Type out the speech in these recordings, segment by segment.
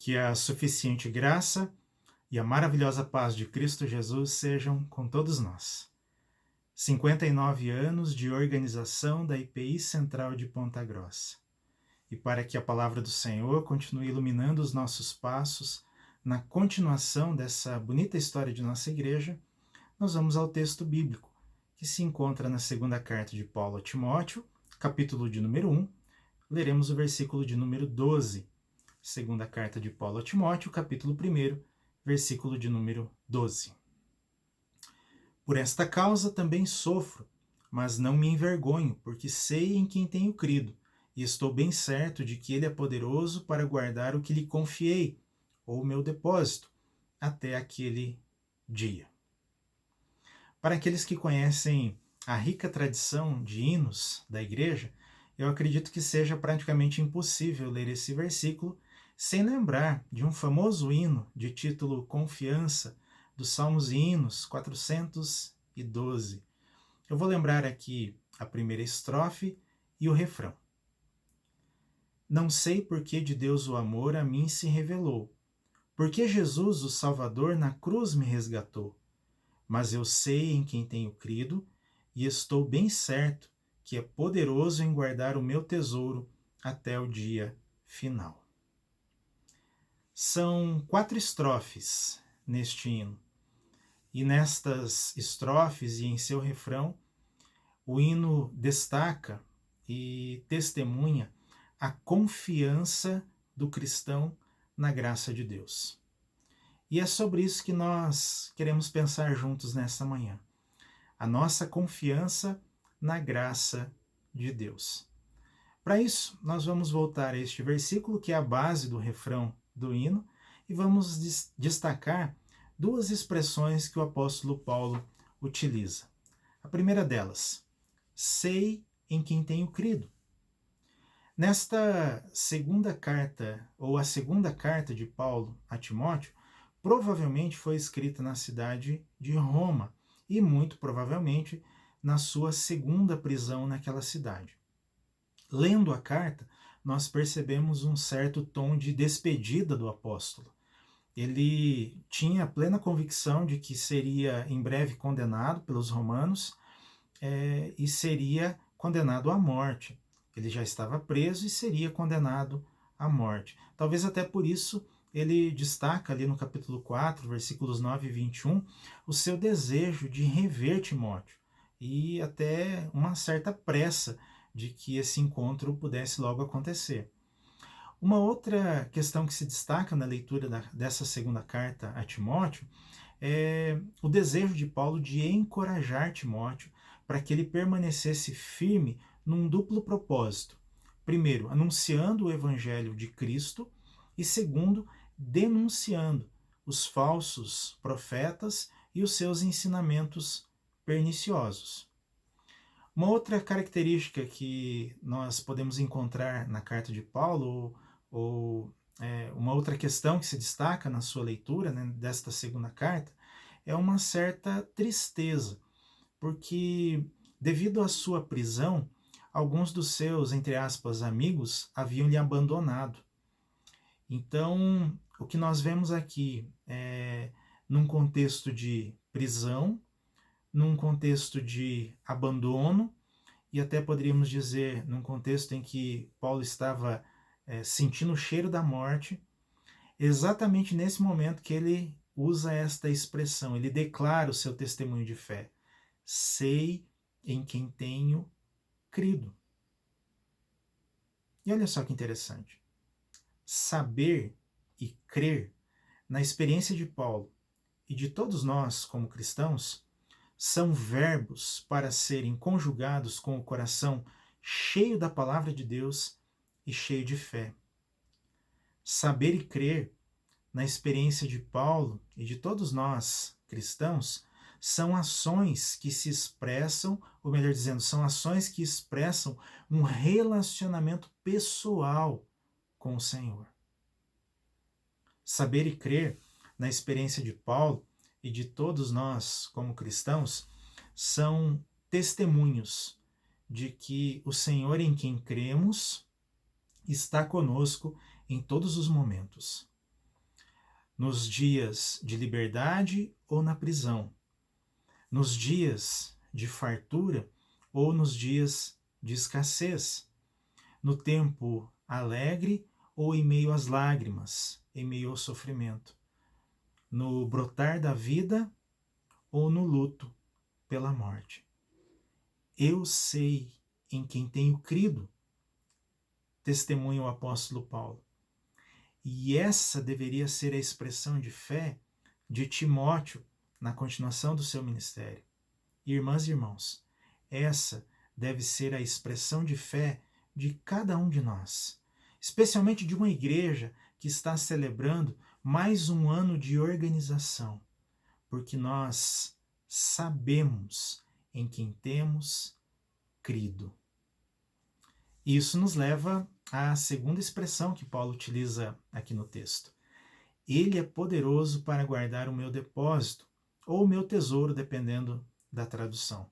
Que a suficiente graça e a maravilhosa paz de Cristo Jesus sejam com todos nós. 59 anos de organização da IPI Central de Ponta Grossa. E para que a palavra do Senhor continue iluminando os nossos passos na continuação dessa bonita história de nossa igreja, nós vamos ao texto bíblico, que se encontra na segunda carta de Paulo a Timóteo, capítulo de número 1, leremos o versículo de número 12. Segunda carta de Paulo a Timóteo, capítulo 1, versículo de número 12. Por esta causa também sofro, mas não me envergonho, porque sei em quem tenho crido, e estou bem certo de que ele é poderoso para guardar o que lhe confiei, ou meu depósito, até aquele dia. Para aqueles que conhecem a rica tradição de hinos da igreja, eu acredito que seja praticamente impossível ler esse versículo sem lembrar de um famoso hino de título Confiança, dos Salmos e Hinos 412. Eu vou lembrar aqui a primeira estrofe e o refrão. Não sei por que de Deus o amor a mim se revelou, porque Jesus, o Salvador, na cruz me resgatou. Mas eu sei em quem tenho crido e estou bem certo que é poderoso em guardar o meu tesouro até o dia final. São 4 estrofes neste hino. E nestas estrofes e em seu refrão, o hino destaca e testemunha a confiança do cristão na graça de Deus. E é sobre isso que nós queremos pensar juntos nessa manhã. A nossa confiança na graça de Deus. Para isso, nós vamos voltar a este versículo, que é a base do refrão do hino, e vamos destacar 2 expressões que o apóstolo Paulo utiliza. A primeira delas, sei em quem tenho crido. Nesta segunda carta, ou a segunda carta de Paulo a Timóteo, provavelmente foi escrita na cidade de Roma, e muito provavelmente na sua segunda prisão naquela cidade. Lendo a carta, nós percebemos um certo tom de despedida do apóstolo. Ele tinha plena convicção de que seria em breve condenado pelos romanos e seria condenado à morte. Ele já estava preso e seria condenado à morte. Talvez até por isso ele destaca ali no capítulo 4, versículos 9 e 21, o seu desejo de rever Timóteo e até uma certa pressa de que esse encontro pudesse logo acontecer. Uma outra questão que se destaca na leitura dessa segunda carta a Timóteo é o desejo de Paulo de encorajar Timóteo para que ele permanecesse firme num duplo propósito. Primeiro, anunciando o evangelho de Cristo e segundo, denunciando os falsos profetas e os seus ensinamentos perniciosos. Uma outra característica que nós podemos encontrar na carta de Paulo, ou uma outra questão que se destaca na sua leitura, né, desta segunda carta, é uma certa tristeza, porque devido à sua prisão, alguns dos seus, entre aspas, amigos haviam lhe abandonado. Então, o que nós vemos aqui é num contexto de prisão, num contexto de abandono, e até poderíamos dizer num contexto em que Paulo estava sentindo o cheiro da morte, exatamente nesse momento que ele usa esta expressão, ele declara o seu testemunho de fé. Sei em quem tenho crido. E olha só que interessante. Saber e crer, na experiência de Paulo e de todos nós como cristãos, são verbos para serem conjugados com o coração cheio da palavra de Deus e cheio de fé. Saber e crer, na experiência de Paulo e de todos nós cristãos, são ações que se expressam, ou melhor dizendo, são ações que expressam um relacionamento pessoal com o Senhor. Saber e crer, na experiência de Paulo e de todos nós como cristãos, são testemunhos de que o Senhor em quem cremos está conosco em todos os momentos. nos dias de liberdade ou na prisão, nos dias de fartura ou nos dias de escassez, no tempo alegre ou em meio às lágrimas, em meio ao sofrimento, no brotar da vida ou no luto pela morte. Eu sei em quem tenho crido, testemunha o apóstolo Paulo. E essa deveria ser a expressão de fé de Timóteo na continuação do seu ministério. Irmãs e irmãos, essa deve ser a expressão de fé de cada um de nós, especialmente de uma igreja que está celebrando mais um ano de organização, porque nós sabemos em quem temos crido. Isso nos leva à segunda expressão que Paulo utiliza aqui no texto. Ele é poderoso para guardar o meu depósito, ou o meu tesouro, dependendo da tradução.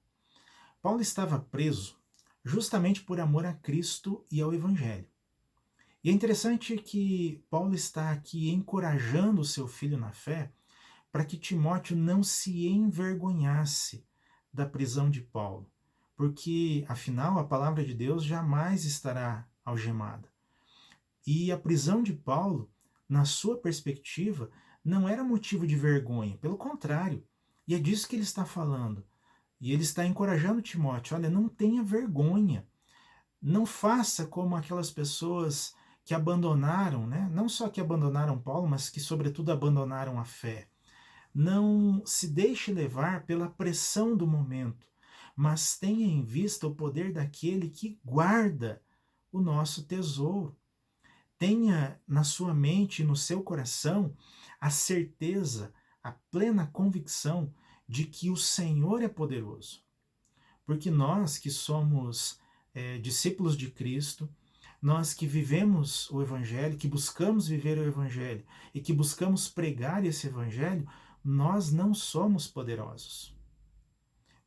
Paulo estava preso justamente por amor a Cristo e ao Evangelho. E é interessante que Paulo está aqui encorajando o seu filho na fé para que Timóteo não se envergonhasse da prisão de Paulo, porque, afinal, a palavra de Deus jamais estará algemada. E a prisão de Paulo, na sua perspectiva, não era motivo de vergonha, pelo contrário, e é disso que ele está falando. E ele está encorajando Timóteo, olha, não tenha vergonha, não faça como aquelas pessoas que abandonaram, né? Não só que abandonaram Paulo, mas que sobretudo abandonaram a fé. Não se deixe levar pela pressão do momento, mas tenha em vista o poder daquele que guarda o nosso tesouro. Tenha na sua mente e no seu coração a certeza, a plena convicção de que o Senhor é poderoso. Porque nós que somos discípulos de Cristo, nós que vivemos o Evangelho, que buscamos viver o Evangelho e que buscamos pregar esse Evangelho, nós não somos poderosos,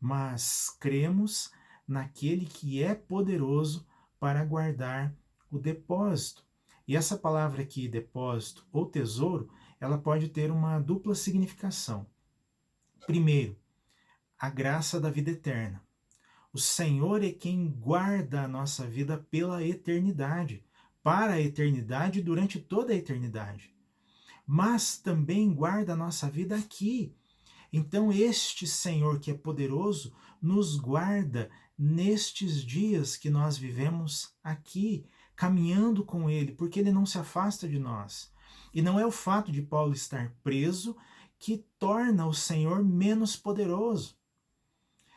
mas cremos naquele que é poderoso para guardar o depósito. E essa palavra aqui, depósito ou tesouro, ela pode ter uma dupla significação. Primeiro, a graça da vida eterna. O Senhor é quem guarda a nossa vida pela eternidade, para a eternidade e durante toda a eternidade. Mas também guarda a nossa vida aqui. Então este Senhor que é poderoso nos guarda nestes dias que nós vivemos aqui, caminhando com Ele, porque Ele não se afasta de nós. E não é o fato de Paulo estar preso que torna o Senhor menos poderoso.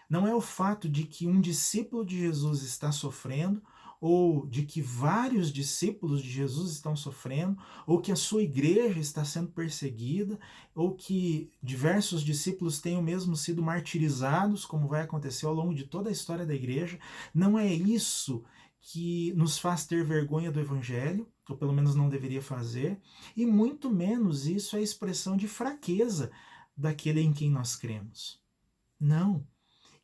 Não é o fato de que um discípulo de Jesus está sofrendo, ou de que vários discípulos de Jesus estão sofrendo, ou que a sua igreja está sendo perseguida, ou que diversos discípulos tenham mesmo sido martirizados, como vai acontecer ao longo de toda a história da igreja. Não é isso que nos faz ter vergonha do Evangelho, ou pelo menos não deveria fazer, e muito menos isso é expressão de fraqueza daquele em quem nós cremos. Não.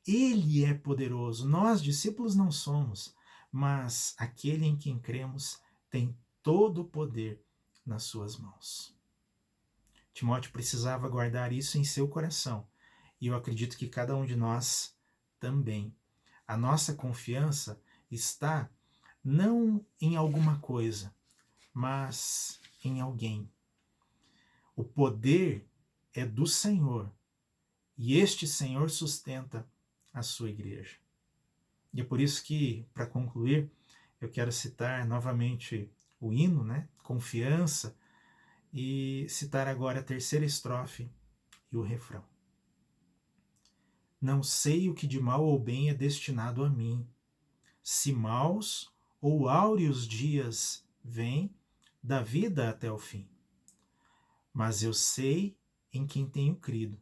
Ele é poderoso, nós discípulos não somos, mas aquele em quem cremos tem todo o poder nas suas mãos. Timóteo precisava guardar isso em seu coração, e eu acredito que cada um de nós também. A nossa confiança está não em alguma coisa, mas em alguém. O poder é do Senhor, e este Senhor sustenta a sua igreja. E é por isso que, para concluir, eu quero citar novamente o hino, né? Confiança, e citar agora a terceira estrofe e o refrão. Não sei o que de mal ou bem é destinado a mim, se maus ou áureos dias vêm da vida até o fim. Mas eu sei em quem tenho crido,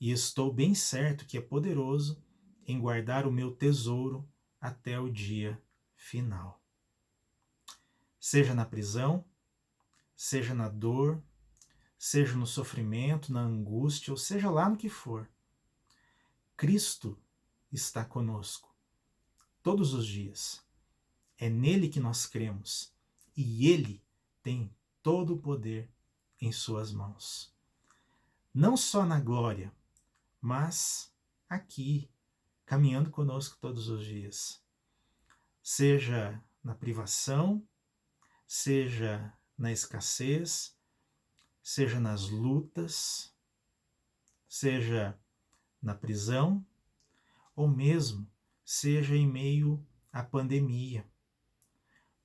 e estou bem certo que é poderoso em guardar o meu tesouro até o dia final. Seja na prisão, seja na dor, seja no sofrimento, na angústia, ou seja lá no que for, Cristo está conosco todos os dias. É nele que nós cremos e ele tem todo o poder em suas mãos. Não só na glória, mas aqui, caminhando conosco todos os dias. Seja na privação, seja na escassez, seja nas lutas, seja na prisão, ou mesmo seja em meio à pandemia.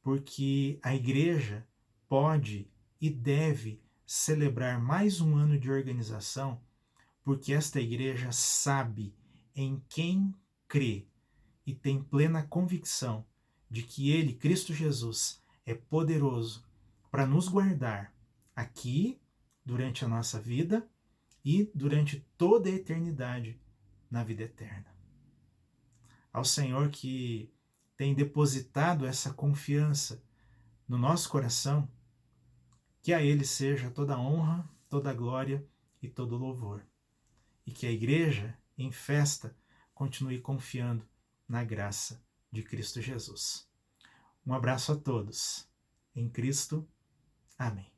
Porque a igreja pode e deve celebrar mais um ano de organização, porque esta igreja sabe em quem crê e tem plena convicção de que Ele, Cristo Jesus, é poderoso para nos guardar aqui, durante a nossa vida e durante toda a eternidade na vida eterna. Ao Senhor que tem depositado essa confiança no nosso coração, que a Ele seja toda a honra, toda a glória e todo o louvor. E que a igreja, em festa, continue confiando na graça de Cristo Jesus. Um abraço a todos. Em Cristo. Amém.